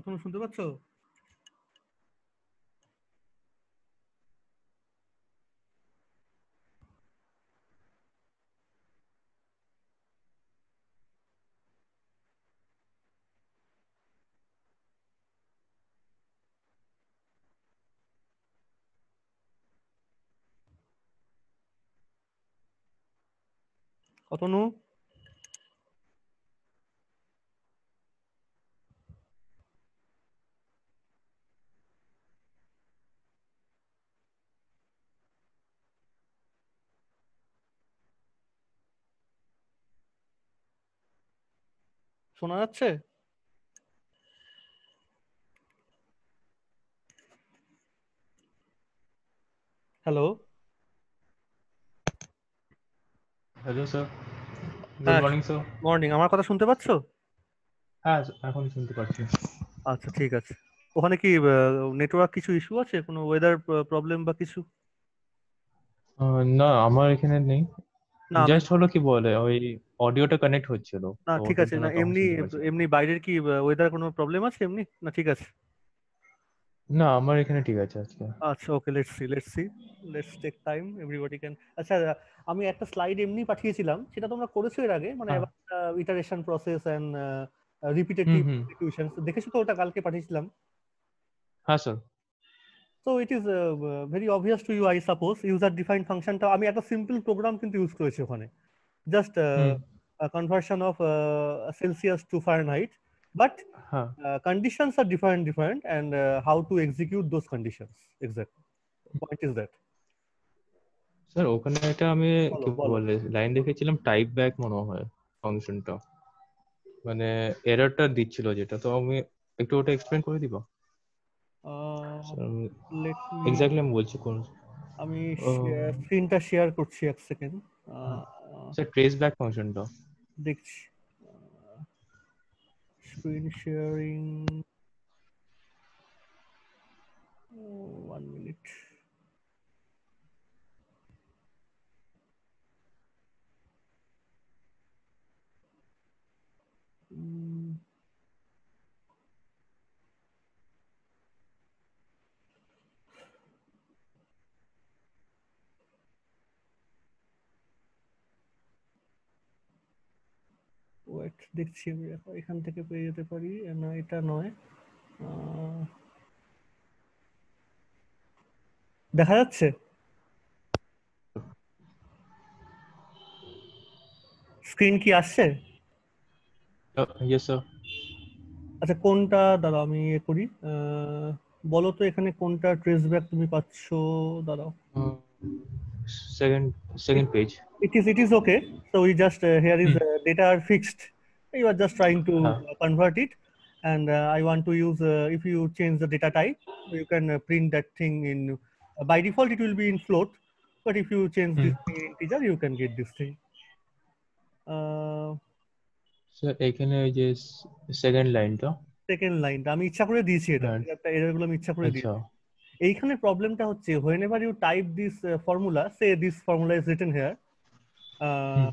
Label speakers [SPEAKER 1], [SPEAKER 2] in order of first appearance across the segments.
[SPEAKER 1] অতনু শুনতে পাচ্ছ? অতনু, শোনা যাচ্ছে? হ্যালো।
[SPEAKER 2] হ্যালো স্যার, গুড
[SPEAKER 1] হ্যাঁ,
[SPEAKER 2] মর্নিং স্যার।
[SPEAKER 1] মর্নিং। আমার কথা শুনতে পাচ্ছ?
[SPEAKER 2] হ্যাঁ, এখন শুনতে পাচ্ছি।
[SPEAKER 1] আচ্ছা, ঠিক আছে। ওখানে কি নেটওয়ার্ক কিছু ইস্যু আছে, কোনো ওয়েদার প্রবলেম বা কিছু?
[SPEAKER 2] না, আমার এখানে নেই।
[SPEAKER 1] না আমি,
[SPEAKER 2] জাস্ট হলো কি বলে ওই অডিওটা কানেক্ট হচ্ছিল,
[SPEAKER 1] না
[SPEAKER 2] তো
[SPEAKER 1] ঠিক
[SPEAKER 2] ওটার
[SPEAKER 1] আছে,
[SPEAKER 2] জন্য
[SPEAKER 1] না
[SPEAKER 2] তখন
[SPEAKER 1] এমনি
[SPEAKER 2] শুনতে পাচ্ছি।
[SPEAKER 1] এমনি বাইরের কি ওয়েদার কোনো প্রবলেম আছে এমনি, না ঠিক আছে?
[SPEAKER 2] না, আমার এখানে ঠিক আছে আজকে।
[SPEAKER 1] আচ্ছা, okay, let's see, let's take time, everybody can. আচ্ছা, আমি একটা স্লাইড এমনি পাঠিয়েছিলাম, সেটা তোমরা করেছো এর আগে, মানে
[SPEAKER 2] হ্যাঁ,
[SPEAKER 1] iteration process and repetitive
[SPEAKER 2] hmm.
[SPEAKER 1] Execution, দেখেছো তো? ওটা কালকে পাঠিয়েছিলাম।
[SPEAKER 2] হ্যাঁ sir.
[SPEAKER 1] So it is very obvious to you, I suppose. User defined ফাংশনটা আমি একটা সিম্পল প্রোগ্রাম কিন্তু ইউজ করেছি ওখানে, just
[SPEAKER 2] hmm.
[SPEAKER 1] a conversion of Celsius to Fahrenheit, but
[SPEAKER 2] হ্যাঁ
[SPEAKER 1] conditions are different and how to execute those conditions exactly. Point is that.
[SPEAKER 2] Sir, ওখানে একটা আমি
[SPEAKER 1] বলো
[SPEAKER 2] কি
[SPEAKER 1] বলো।
[SPEAKER 2] বলে লাইন দেখেছিলাম, টাইপ ব্যাক মনে হয় ফাংশনটা, মানে এররটা দিচ্ছিল যেটা, তো আমি একটু ওটা এক্সপ্লেন করে দিব
[SPEAKER 1] uh,
[SPEAKER 2] sir.
[SPEAKER 1] let me,
[SPEAKER 2] exactly আমি বলছি কোন।
[SPEAKER 1] আমি
[SPEAKER 2] আহ,
[SPEAKER 1] স্ক্রিনটা শেয়ার করছি, এক সেকেন্ড।
[SPEAKER 2] স্যার, ট্রেস ব্যাক ফাংশনটা।
[SPEAKER 1] দেখছি, স্ক্রিন শেয়ারিং, 1 minute. ওয়েট, দেখছি আমি এখান থেকে পেয়ে যেতে পারি, না এটা নয়। দেখা যাচ্ছে স্ক্রিন কি আসছে?
[SPEAKER 2] Yes sir.
[SPEAKER 1] আচ্ছা, কোনটা দাঁড়াও আমি ইয়ে করি, বলো তো এখানে কোনটা ট্রেস ব্যাক তুমি পাচ্ছো? দাঁড়াও।
[SPEAKER 2] Second
[SPEAKER 1] it,
[SPEAKER 2] second page.
[SPEAKER 1] it is okay. So we just here is
[SPEAKER 2] hmm.
[SPEAKER 1] data are fixed, you are just trying to
[SPEAKER 2] হ্যাঁ।
[SPEAKER 1] convert it, and I want to use, if you change the data type, you can print that thing in, by default it will be in float, but if you change
[SPEAKER 2] hmm.
[SPEAKER 1] this thing in integer, you can get this thing.
[SPEAKER 2] Sir, এখানে ওই যে second লাইনটা।
[SPEAKER 1] Second লাইনটা আমি ইচ্ছা করে দিয়েছি, এটা
[SPEAKER 2] হ্যাঁ।
[SPEAKER 1] একটা এরর গুলো আমি ইচ্ছা করে
[SPEAKER 2] আচ্ছা।
[SPEAKER 1] দিয়েছি। এইখানে প্রবলেমটা হচ্ছে, whenever you type this formula, say this formula is written here,
[SPEAKER 2] hmm.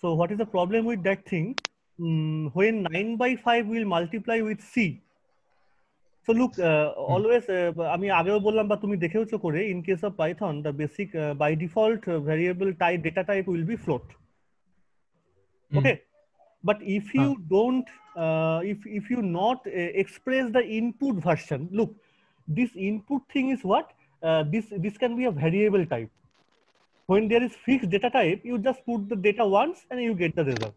[SPEAKER 1] so what is the problem with that thing? When 9 by 5 will multiply with c, so look,
[SPEAKER 2] hmm.
[SPEAKER 1] always আমি আগেও বললাম বা তুমি দেখেওছো করে, in case of Python the basic by default variable type, data type will be float,
[SPEAKER 2] hmm.
[SPEAKER 1] okay? But if
[SPEAKER 2] হ্যাঁ।
[SPEAKER 1] you don't, if you not express the input version, look, this input thing is what, this can be a variable type. When there is fixed data type, you just put the data once and you get the result.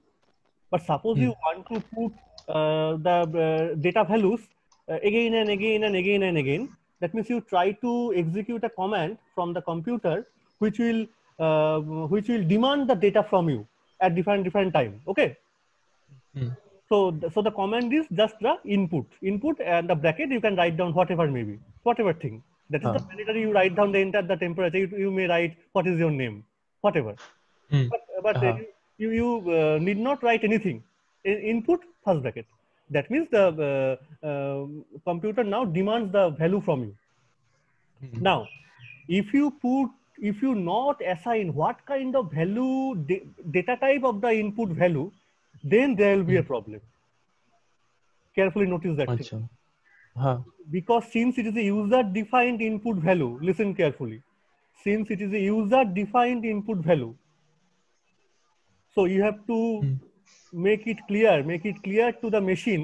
[SPEAKER 1] But suppose
[SPEAKER 2] hmm.
[SPEAKER 1] you want to put the data values again and again and again and again, that means you try to execute a command from the computer which will uh, demand the data from you at different time, okay?
[SPEAKER 2] Hmm.
[SPEAKER 1] So the command is just the input and the bracket, you can write down whatever, maybe whatever thing. That is
[SPEAKER 2] হ্যাঁ।
[SPEAKER 1] the mandatory, you write down the enter the temperature, you may write what is your name, whatever.
[SPEAKER 2] Hmm.
[SPEAKER 1] But
[SPEAKER 2] হ্যাঁ।
[SPEAKER 1] you need not write anything. Input first bracket. That means the computer now demands the value from you.
[SPEAKER 2] Hmm.
[SPEAKER 1] Now, if you not assign what kind of value, data type of the input value, then there will be
[SPEAKER 2] hmm.
[SPEAKER 1] a problem. Carefully notice that thing.
[SPEAKER 2] अच्छा हाँ
[SPEAKER 1] Because since it is a user defined input value, listen carefully. Since it is a user defined input value, so you have to make it clear to the machine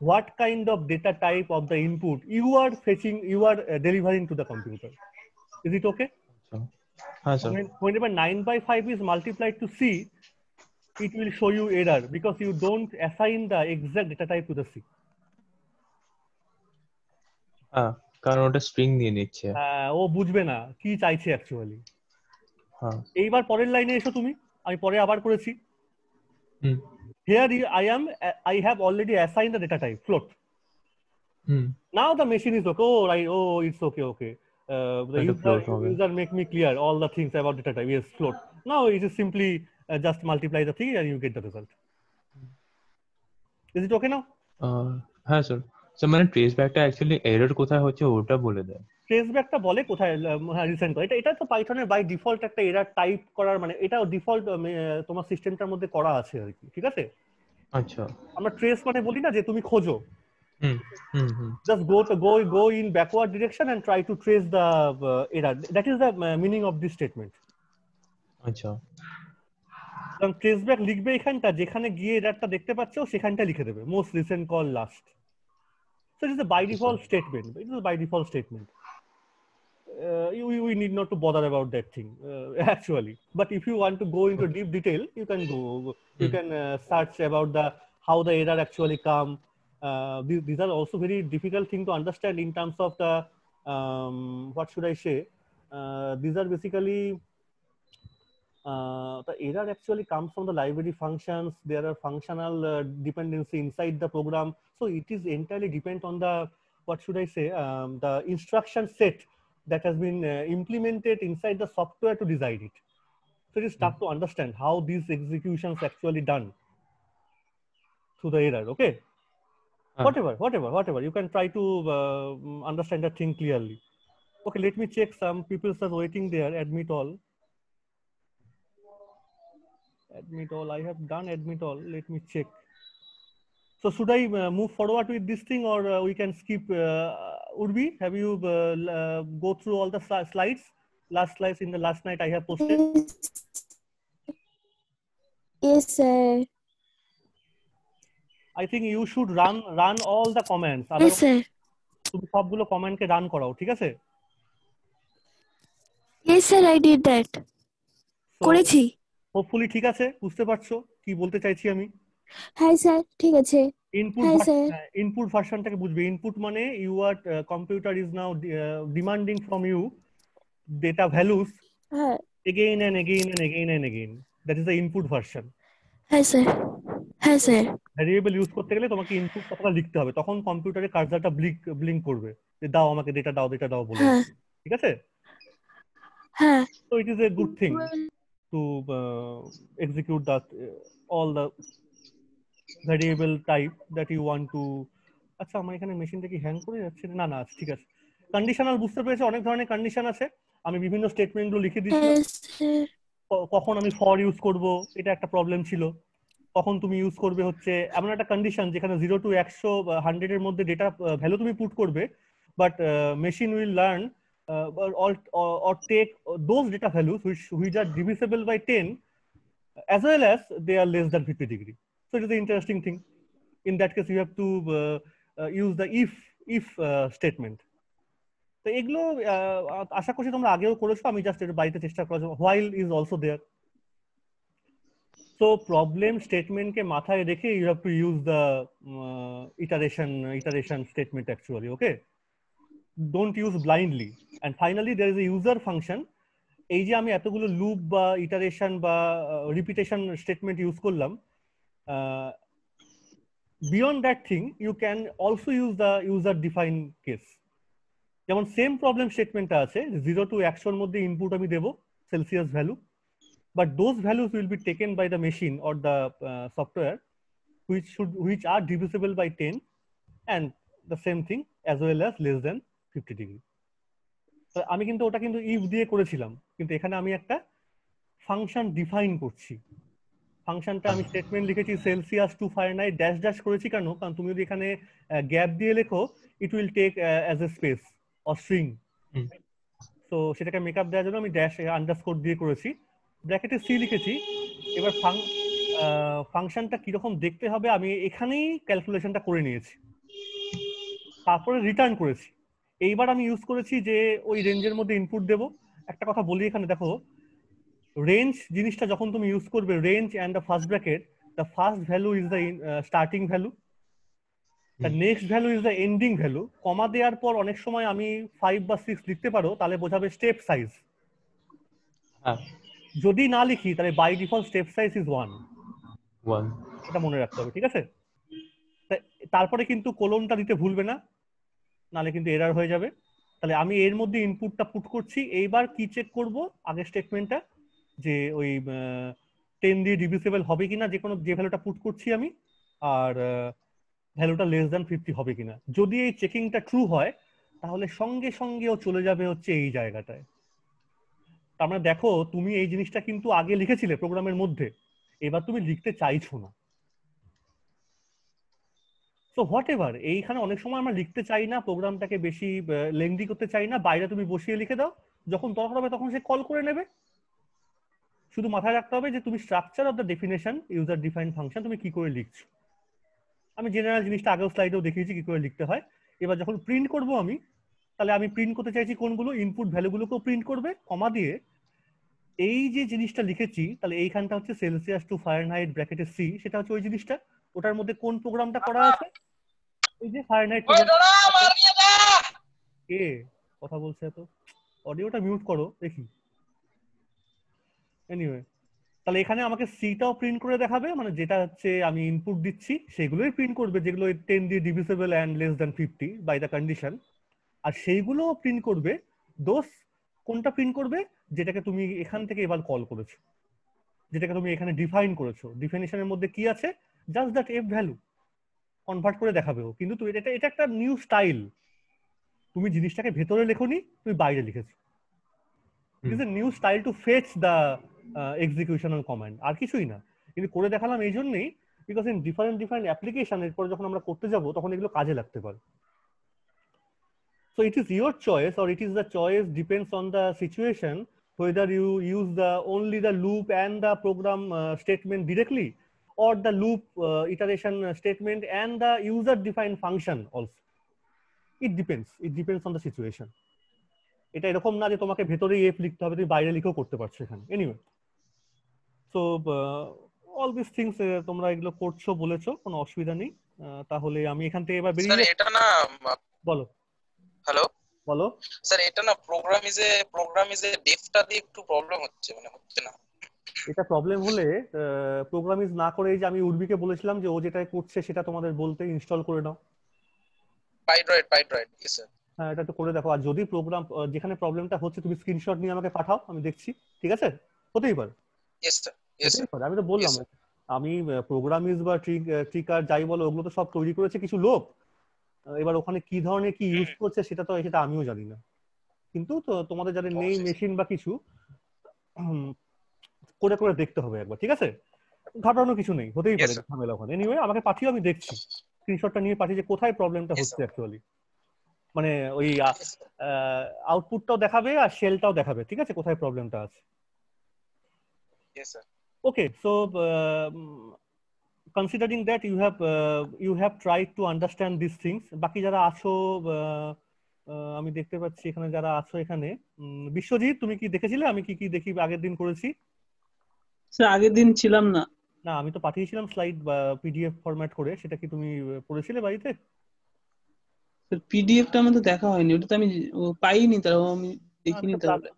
[SPEAKER 1] what kind of data type of the input you are fetching, you are delivering to the computer. Is it okay?
[SPEAKER 2] अच्छा हाँ sir
[SPEAKER 1] Whenever 9 by 5 is multiplied to C, it will show you error because you don't assign the exact data type to the C.
[SPEAKER 2] हाँ কারণ ওটা string নিয়ে নিচ্ছে
[SPEAKER 1] ও বুঝবে না কি চাইছে অ্যাকচুয়ালি।
[SPEAKER 2] हाँ
[SPEAKER 1] এইবার পরের লাইনে এসো তুমি, আমি পরে আবার করেছি।
[SPEAKER 2] হুম
[SPEAKER 1] Here I have already assigned the data type float.
[SPEAKER 2] Hmm
[SPEAKER 1] Now the machine is okay. Oh right, oh it's okay. The
[SPEAKER 2] এটা ফ্লোট হবে
[SPEAKER 1] user make me clear all the things about data type. Yes, float. Now it is simply just multiply the thing and you get the result. Is it okay now?
[SPEAKER 2] হ্যাঁ sir sir মানে trace ব্যাকটা actually error কোথায় হচ্ছে ওটা বলে দেয়
[SPEAKER 1] ট্রেসব্যাকটা বলে কোথায় হ্যাঁ রিসেন্ট করে, এটা তো পাইথনের বাই ডিফল্ট একটা এরার টাইপ করার, মানে এটা ডিফল্ট তোমার সিস্টেমটার মধ্যে করা আছে আর কি, ঠিক আছে?
[SPEAKER 2] আচ্ছা
[SPEAKER 1] আমরা ট্রেস মানে বলি না যে তুমি খোঁজো,
[SPEAKER 2] হুম হুম হুম
[SPEAKER 1] just go in backward direction and try to trace the error. That is the meaning of this statement.
[SPEAKER 2] আচ্ছা
[SPEAKER 1] কারণ ট্রেসব্যাক লিখবে এখানটা, যেখানে গিয়ে এরারটা দেখতে পাচ্ছ সেখানটা লিখে দেবে most recent call last. So it is a by default statement. It is a by default statement. We need not to bother about that thing actually. But if you want to go into deep detail, you can go. You can search about the how the error actually come. These are also very difficult thing to understand in terms of the what should I say? These are basically the error actually comes from the library functions. There are functional dependency inside the program, so it is entirely depend on the what should I say the instruction set that has been implemented inside the software to decide it. So it is tough to understand how these executions actually done through the error. Okay, whatever. You can try to understand that thing clearly. Okay, let me check. Some people are waiting there. Admit all. I have done admit all. Let me check. So should I move forward with this thing, or we can skip? Urbi, have you go through all the slides? Last slides in the last night I have posted.
[SPEAKER 3] Yes, sir.
[SPEAKER 1] I think you should run all the commands.
[SPEAKER 3] Yes, sir.
[SPEAKER 1] তুমি সবগুলো command কে run করাও, ঠিক আছে?
[SPEAKER 3] Yes, sir. I did that. করেছি।
[SPEAKER 1] Hopefully ঠিক আছে, বুঝতে পারছো কি বলতে চাইছি আমি?
[SPEAKER 3] হ্যাঁ স্যার, ঠিক আছে।
[SPEAKER 1] ইনপুট ভার্সনটাকে বুঝবে। ইনপুট মানে your computer is now demanding from you data values again and again. That is the input version.
[SPEAKER 3] হ্যাঁ স্যার, হ্যাঁ স্যার।
[SPEAKER 1] ভ্যারিয়েবল ইউজ করতে গেলে তোমাকে ইনপুট কথাটা লিখতে হবে, তখন কম্পিউটারে কার্সারটা ব্লিঙ্ক করবে যে দাও আমাকে ডেটা দাও বলে, ঠিক আছে?
[SPEAKER 3] হ্যাঁ।
[SPEAKER 1] So it is a good thing to execute that all the variable type that you want to. আচ্ছা আমার এখানে মেশিনটা কি হ্যাং করে যাচ্ছে? না ঠিক আছে। কন্ডিশনাল বুঝতে পেরেছে, অনেক ধরনের কন্ডিশন আছে, আমি বিভিন্ন স্টেটমেন্টগুলো লিখে দিচ্ছি। কখন আমি ফর ইউজ করব এটা একটা প্রবলেম ছিল, কখন তুমি ইউজ করবে হচ্ছে এমন একটা কন্ডিশন যেখানে 0 to 100 100 এর মধ্যে ডেটা ভ্যালু তুমি পুট করবে, but machine will learn or take those data values which are divisible by 10 as well as they are less than 50 degree. So it is an interesting thing. In that case you have to use the if statement. তো এগুলো আশা করছি তোমরা আগেও করেছো, আমি just এটা বাড়িতে চেষ্টা করেছি। while is also there. So problem statement ke mathay rekhe you have to use the iteration statement actually. Okay, don't use blindly. And finally there is a user function. এই যে আমি এতগুলো লুপ বা iteration বা repetition statement use করলাম, beyond that thing you can also use the user define case. যেমন same problem স্টেটমেন্টটা আছে, 0 to 100 এর মধ্যে ইনপুট আমি দেবো Celsius value, but those values will be taken by the machine or the software which are divisible by 10 and the same thing as well as less than 50 degree. So আমি কিন্তু ওটা কিন্তু if দিয়ে করেছিলাম, কিন্তু এখানে আমি একটা ফাংশন ডিফাইন করছি। ফাংশনটা আমি স্টেটমেন্ট লিখেছি Celsius to Fahrenheit dash dash করেছি কেন? কারণ তুমি যদি এখানে গ্যাপ দিয়ে লেখো it will take as a space or string. তো সেটাকে মেকআপ দেওয়ার জন্য আমি ড্যাশ আন্ডারস্কোর দিয়ে করেছি, ব্র্যাকেটে সি লিখেছি। এবার ফাংশনটা কিরকম দেখতে হবে আমি এখানেই ক্যালকুলেশনটা করে নিয়েছি, তারপরে রিটার্ন করেছি। এইবার আমি ইউজ করেছি যে ওই রেঞ্জের মধ্যে ইনপুট দেবো। একটা কথা বলি এখানে দেখো, রেঞ্জ জিনিসটা যখন তুমি ইউজ করবে, range and the first bracket, the first value is the starting value, the next value is the ending value. Comma দেওয়ার পর অনেক সময় আমি 5 বা 6 লিখতে পারো, তাহলে বোঝাবে স্টেপ সাইজ। যদি না লিখি তাহলে by default step size is 1, এটা মনে রাখতে হবে, ঠিক আছে? তারপরে কিন্তু কোলনটা দিতে ভুলবে না, নাহলে কিন্তু এরর হয়ে যাবে। তাহলে আমি এর মধ্যে ইনপুটটা পুট করছি। এইবার কি চেক করব আগের স্টেটমেন্টটা, যে ওই 10 দিয়ে ডিভিজিবল হবে কিনা যে ভ্যালুটা পুট করছি আমি, আর ভ্যালুটা লেস দ্যান 50 হবে কিনা। যদি এই চেকিংটা ট্রু হয় তাহলে সঙ্গে সঙ্গে ও চলে যাবে হচ্ছে এই জায়গাটায়। তার মানে দেখো তুমি এই জিনিসটা কিন্তু আগে লিখেছিলে প্রোগ্রামের মধ্যে, এবার তুমি লিখতে চাইছো না। সো হোয়াট এভার, এইখানে অনেক সময় আমরা লিখতে চাই না, প্রোগ্রামটাকে বেশি লেংদি করতে চাই না, বাইরে তুমি বসিয়ে লিখে দাও, যখন দরকার হবে তখন সে কল করে নেবে। শুধু মাথায় রাখতে হবে যে তুমি structure of the definition user defined function তুমি কি করে লিখছো। আমি জেনারেল জিনিসটা আগেও স্লাইডেও দেখিয়েছি কি করে লিখতে হয়। এবার যখন প্রিন্ট করব আমি, তাহলে আমি প্রিন্ট করতে চাইছি কোনগুলো, ইনপুট ভ্যালুগুলোকেও প্রিন্ট করবে কমা দিয়ে। এই যে জিনিসটা লিখেছি, তাহলে এইখানটা হচ্ছে সেলসিয়াস টু ফারেনহাইট ব্র্যাকেটে সি, সেটা হচ্ছে ওই জিনিসটা। ওটার মধ্যে কোন প্রোগ্রামটা করা আছে, এই যে ফারেনহাইট কে কথা বলছে, এত অডিওটা মিউট করো দেখি। এনিওয়ে, তাহলে এখানে আমাকে সিটাও প্রিন্ট করে দেখাবে, মানে যেটা হচ্ছে আমি ইনপুট দিচ্ছি সেগুলোই প্রিন্ট করবে, যেগুলো 10 দিয়ে divisible and less than 50 by the condition. আর সেইগুলোও প্রিন্ট করবে দোষ। কোনটা প্রিন্ট করবে, যেটাকে তুমি এখান থেকে এবার কল করেছো, যেটাকে তুমি এখানে ডিফাইন করেছো। ডিফিনিশনের মধ্যে কি আছে, just that F value convert করে দেখাবেও। কিন্তু এটা একটা নিউ স্টাইল, তুমি জিনিসটাকে ভেতরে লেখোনি, তুমি বাইরে লিখেছো। It is a new style to fetch the executional command, আর কিছুই না। কিন্তু করে দেখালাম এই জন্যই, বিকজ ইন ডিফারেন্ট অ্যাপ্লিকেশন এরপরে যখন আমরা করতে যাব তখন এগুলো কাজে লাগতে পারে। So it is your choice, or it is the choice depends on the situation, whether you use only the loop and the program statement directly, or the loop iteration statement and the user defined function also. It depends on the situation. এটা এরকম না যে তোমাকে ভেতরেই F লিখতে হবে, তুমি বাইরে লিখেও করতে পারছো এখানে। Anyway, so all this things তোমরা এগুলো করছো বলেছো, কোনো অসুবিধা নেই। তাহলে আমি এখান থেকে এবার বেরিয়ে
[SPEAKER 4] স্যার এটা না,
[SPEAKER 1] বলো।
[SPEAKER 4] হ্যালো
[SPEAKER 1] বলো
[SPEAKER 4] স্যার, এটা না প্রোগ্রাম ইজ এ ডেফটা দিয়ে একটু প্রবলেম হচ্ছে, মানে হচ্ছে না।
[SPEAKER 1] এটা প্রবলেম হলে প্রোগ্রাম ইজ না করে, যে আমি উর্বিকে বলেছিলাম যে ও যেটা করছে সেটা তোমাদের বলতে ইনস্টল করে নাও।
[SPEAKER 4] পাইড্রয়েড ইয়েস স্যার।
[SPEAKER 1] হ্যাঁ, এটা তো করে দেখো। আর যদি প্রোগ্রাম যেখানে প্রবলেমটা হচ্ছে তুমি স্ক্রিনশট নিয়ে আমাকে পাঠাও, আমি দেখছি। ঠিক আছে, হতেই পারে।
[SPEAKER 4] Yes sir, yes sir.
[SPEAKER 1] আমি তো বললাম আমি প্রোগ্রাম ইজ বা ট্রিকার যাই বলো ওগুলো তো সব তৈরি করেছে কিছু লোক। এবার ওখানে কি ধরনের কি ইউজ করছে সেটা আমিও জানি না। কিন্তু তো তোমাদের যাদের নেই মেশিন বা কিছু, করে করে দেখতে হবে একবার। ঠিক আছে, ঘাবড়ানোর কিছু নেই, হতেই পারে ঝামেলা ওখানে। এনিওয়ে আমাকে পাঠিও, আমি দেখছি স্ক্রিনশটটা নিয়ে পাঠিয়ে যে কোথায় প্রবলেমটা হচ্ছে অ্যাকচুয়ালি। মানে ওই আউটপুটটাও দেখাবে আর শেলটাও দেখাবে, ঠিক আছে, কোথায় প্রবলেমটা আছে। Okay, so considering that you have tried to understand these things, বাকি যারা আছো আমি দেখতে পাচ্ছি এখানে যারা আছো, এখানে বিশ্বজিৎ তুমি কি দেখেছিলে আমি কি কি দেখি আগের দিন করেছি?
[SPEAKER 5] স্যার আগের দিন ছিলাম না।
[SPEAKER 1] না, আমি তো পাঠিয়েছিলাম স্লাইড বা পিডিএফ ফরম্যাট করে, সেটা কি তুমি পড়েছিলে বাড়িতে?
[SPEAKER 5] স্যার পিডিএফটা আমার তো দেখা হয়নি, ওটা তো আমি পাইনি, তাও আমি দেখিনি। তাহলে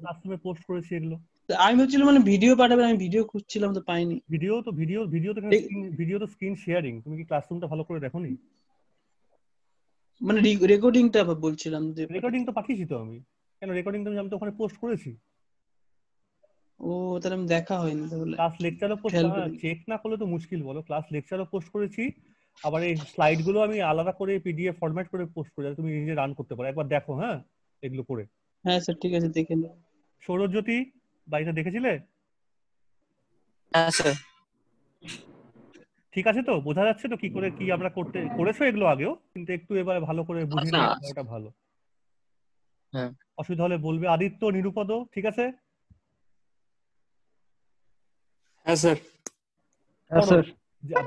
[SPEAKER 1] ক্লাসরুমে পোস্ট করেছি এগুলো।
[SPEAKER 5] আমি ভাবছিলাম মানে ভিডিও পাঠাবেন, আমি ভিডিও খুঁজছিলাম তো পাইনি।
[SPEAKER 1] ভিডিও তো স্ক্রিন শেয়ারিং, তুমি কি ক্লাসরুমটা ভালো করে দেখোনি?
[SPEAKER 5] মানে রেকর্ডিংটা বলছিলাম যে
[SPEAKER 1] রেকর্ডিং তো পাঠিয়েছি তো আমি। কেন রেকর্ডিং তো আমি তো ওখানে পোস্ট করেছি।
[SPEAKER 5] ও তাহলে আমি দেখা হয়নি। তাহলে
[SPEAKER 1] ক্লাস লেকচারও পোস্ট, চেক না করলে তো মুশকিল বলো। ক্লাস লেকচারও পোস্ট করেছি, আবার এই স্লাইড গুলো আমি আলাদা করে পিডিএফ ফরম্যাট করে পোস্ট করে, তুমি নিজে রান করতে পারো। একবার দেখো হ্যাঁ এগুলো করে।
[SPEAKER 5] হ্যাঁ স্যার ঠিক আছে, দেখে নেব।
[SPEAKER 1] সৌরজ্যোতি বাড়িতে দেখেছিলে?
[SPEAKER 6] হ্যাঁ স্যার।
[SPEAKER 1] ঠিক আছে তো, বোঝা যাচ্ছে তো কি করে কি আমরা করেছো এগুলো আগেও, কিন্তু একটু এবার ভালো করে বুঝিয়ে
[SPEAKER 6] আচ্ছা।
[SPEAKER 1] নেওয়া ওটা ভালো।
[SPEAKER 6] হ্যাঁ
[SPEAKER 1] অসুবিধা হলে বলবে। আদিত্য, নিরুপদ, ঠিক আছে?
[SPEAKER 6] হ্যাঁ স্যার।
[SPEAKER 1] করো,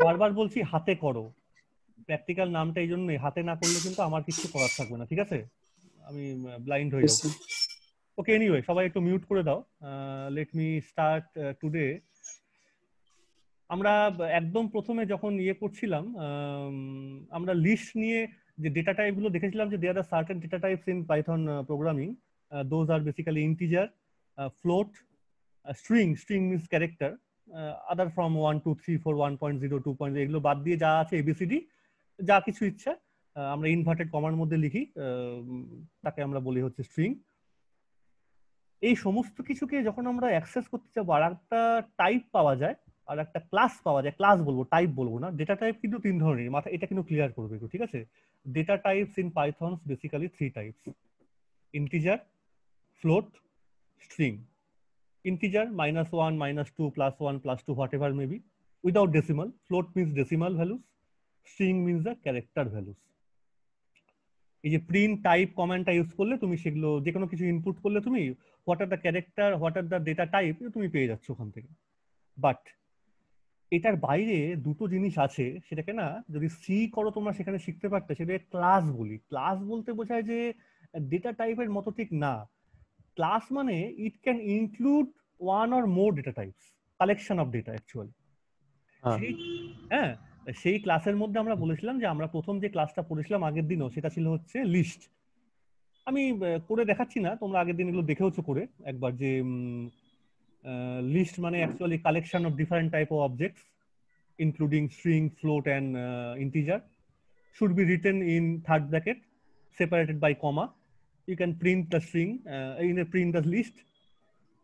[SPEAKER 1] বারবার বলছি হাতে করো। প্র্যাকটিক্যাল নামটা এই জন্যই, হাতে না করলে কিন্তু আমার কিছু করার থাকবে না, ঠিক আছে? আমি ব্লাইন্ড হয়ে যাবো। ওকে, এনিওয়ে সবাই একটু মিউট করে দাও। Let me start today. আমরা একদম প্রথমে যখন করছিলাম, আমরা লিস্ট নিয়ে যে ডেটা টাইপ গুলো দেখেছিলাম, যে there are certain data types in Python programming. Those are basically integer, float, string means character, other from 1 2 3 4 1.0 2. এগুলো বাদ দিয়ে যা আছে এবিসিডি, যা কিছু ইচ্ছা আমরা ইনভার্টেড কমার মধ্যে লিখি, তাকে আমরা বলি হচ্ছে স্ট্রিং। এই সমস্ত কিছুকে যখন আমরা অ্যাক্সেস করতে চাবো, আর একটা টাইপ পাওয়া যায়, আর একটা ক্লাস পাওয়া যায়, ক্লাস বলবো, টাইপ বলবো না। ডেটা টাইপ কিন্তু 3 ধরনের, মাথা এটা কিন্তু ক্লিয়ার করবে একটু, ঠিক আছে? Data types in Python's basically 3 types: integer, float, string. Integer -1, -2, +1, +2, whatever may be, without decimal. Float means decimal values. String means the character values. এই যে প্রিন্ট টাইপ কমান্ডটা ইউজ করলে তুমি সেগুলো যে কোনো কিছু ইনপুট করলে তুমি what are the character, what are the data type তুমি পেয়ে যাচ্ছ ওখান থেকে। বাট এটার বাইরে দুটো জিনিস আছে, সেটাকে না যদি সি করো তোমরা সেখানে শিখতে পারতে, সেটাকে ক্লাস বলি। ক্লাস বলতে বোঝায় যে ডেটা টাইপের মতো ঠিক না। ক্লাস মানে it can include one or more data types, collection of data actually. হ্যাঁ, সেই ক্লাসের মধ্যে আমরা বলেছিলাম যে আমরা প্রথম যে ক্লাসটা পড়েছিলাম আগের দিনও, সেটা ছিল হচ্ছে লিস্ট। আমি করে দেখাচ্ছি না, তোমরা আগের দিন এগুলো দেখেওছো করে একবার, যে লিস্ট মানে actually collection of different type of objects including string, float and integer, should be written in third bracket separated by comma. You can print the string, print the list,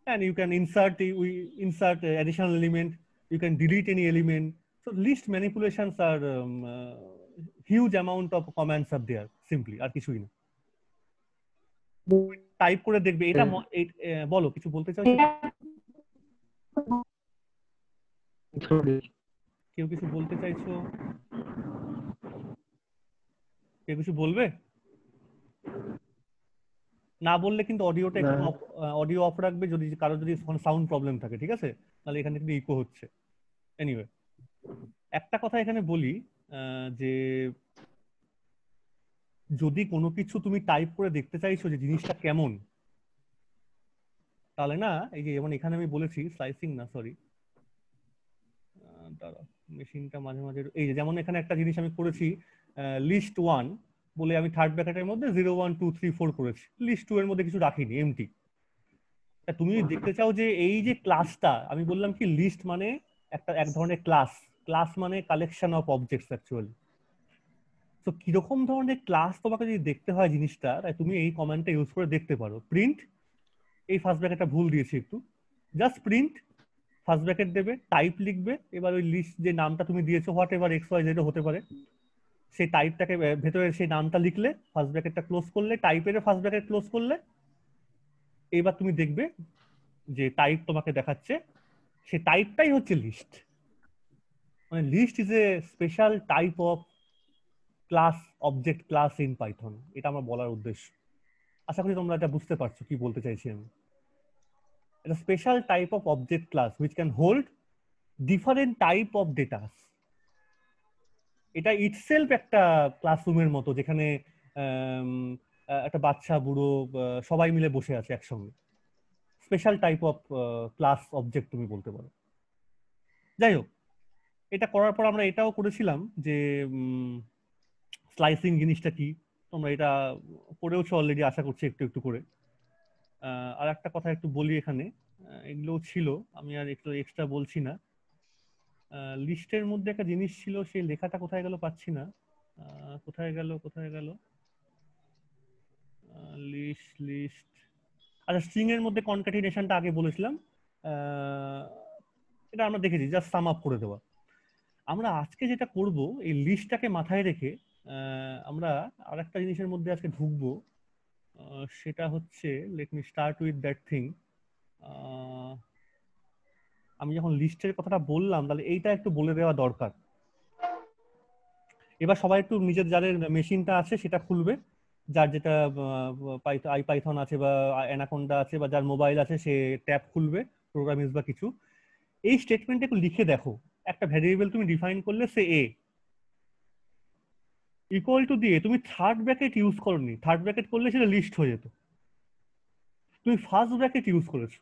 [SPEAKER 1] and you can insert additional element. You can delete any element. So list manipulations are huge amount of commands are there simply, আর কিছুই না। Type করে দেখবে এটা বলো, কিছু বলতে চাইছো? কেউ কিছু বলতে চাইছো? কেউ কিছু বলবে? না বললে কিন্তু অডিওটা একটু অডিও অফ রাখবে, যদি কারো যদি সাউন্ড প্রবলেম থাকে, ঠিক আছে? তাহলে এখানে কিন্তু ইকো হচ্ছে। এনিওয়ে, একটা কথা এখানে বলি, যে যদি কোনো কিছু তুমি টাইপ করে দেখতে চাইছো যে জিনিসটা কেমন, তাহলে না এই যে যেমন এখানে আমি বলেছি স্লাইসিং না, সরি, দাঁড়াও, মেশিনটা মাঝে মাঝে, এই যে যেমন এখানে একটা জিনিস আমি করেছি, লিস্ট 1 বলে আমি থার্ড ব্র্যাকেটের মধ্যে 0 1 2 3 4 করেছি, লিস্ট 2 এর মধ্যে কিছু রাখিনি, এমটি। তুমি দেখতে চাও যে এই যে ক্লাসটা, আমি বললাম কি লিস্ট মানে এক ধরনের ক্লাস। ক্লাস মানে কালেকশন অফ অবজেক্টস অ্যাকচুয়ালি। তো কিরকম ধরনের ক্লাস তোমাকে যদি দেখতে হয় জিনিসটা, তাই তুমি এই কমান্ডটা ইউজ করে দেখতে পারো। প্রিন্ট, এই ফার্স্ট ব্র্যাকেটটা ভুল দিয়েছি একটু, জাস্ট প্রিন্ট ফার্স্ট ব্র্যাকেট দেবে, টাইপ লিখবে, এবার ওই লিস্ট যে নামটা তুমি দিয়েছো whatever X Y Z হতে পারে, সেই টাইপটাকে ভেতরে সেই নামটা লিখলে, ফার্স্ট ব্র্যাকেটটা ক্লোজ করলে, টাইপের ফার্স্ট ব্র্যাকেট ক্লোজ করলে, এবার তুমি দেখবে যে টাইপ তোমাকে দেখাচ্ছে, সে টাইপটাই হচ্ছে লিস্ট। মানে list is a special type of class, object class in Python. এটা আমার বলার উদ্দেশ্য। আশা করি তোমরা এটা বুঝতে পারছো কি বলতে চাইছি আমি। এটা special type of object class which can hold different type of data. এটা ইটসেলফ একটা ক্লাসরুমের মতো, যেখানে একটা বাচ্চা, বুড়ো সবাই মিলে বসে আছে একসঙ্গে। Special type of class object তুমি বলতে পারো। যাই হোক, এটা করার পর আমরা এটাও করেছিলাম যে স্লাইসিং জিনিসটা কি, তোমরা এটা করেওছো অলরেডি আশা করছি একটু একটু করে। আর একটা কথা একটু বলি এখানে, এগুলো ছিল, আমি আর একটু এক্সট্রা বলছি না। লিস্টের মধ্যে একটা জিনিস ছিল, সেই লেখাটা কোথায় গেল পাচ্ছি না, কোথায় গেল লিস্ট। আচ্ছা, স্ট্রিং এর মধ্যে কনক্যাটিনেশনটা আগে বলেছিলাম, এটা আমরা দেখেছি, জাস্ট সাম আপ করে দেওয়া। আমরা আজকে যেটা করব, এই লিস্টটাকে মাথায় রেখে আমরা আরেকটা জিনিসের মধ্যে আজকে ঢুকবো, সেটা হচ্ছে, let me start with that thing. আমি যখন লিস্টের কথাটা বললাম তাহলে এইটা একটু বলে দেওয়া দরকার। এবার সবাই একটু নিজের যাদের মেশিনটা আছে সেটা খুলবে, যার যেটা আইপাইথন আছে বা অ্যানাকোন্ডা আছে বা যার মোবাইল আছে সে ট্যাব খুলবে, প্রোগ্রামিংস বা কিছু। এই স্টেটমেন্টে একটু লিখে দেখো, একটা ভ্যারিয়েবল তুমি ডিফাইন করলে সে এ ইকুয়াল টু দিয়ে তুমি থার্ড ব্র্যাকেট ইউজ করনি, থার্ড ব্র্যাকেট করলে সেটা লিস্ট হয়ে যেত, তুমি ফার্স্ট ব্র্যাকেট ইউজ করেছো।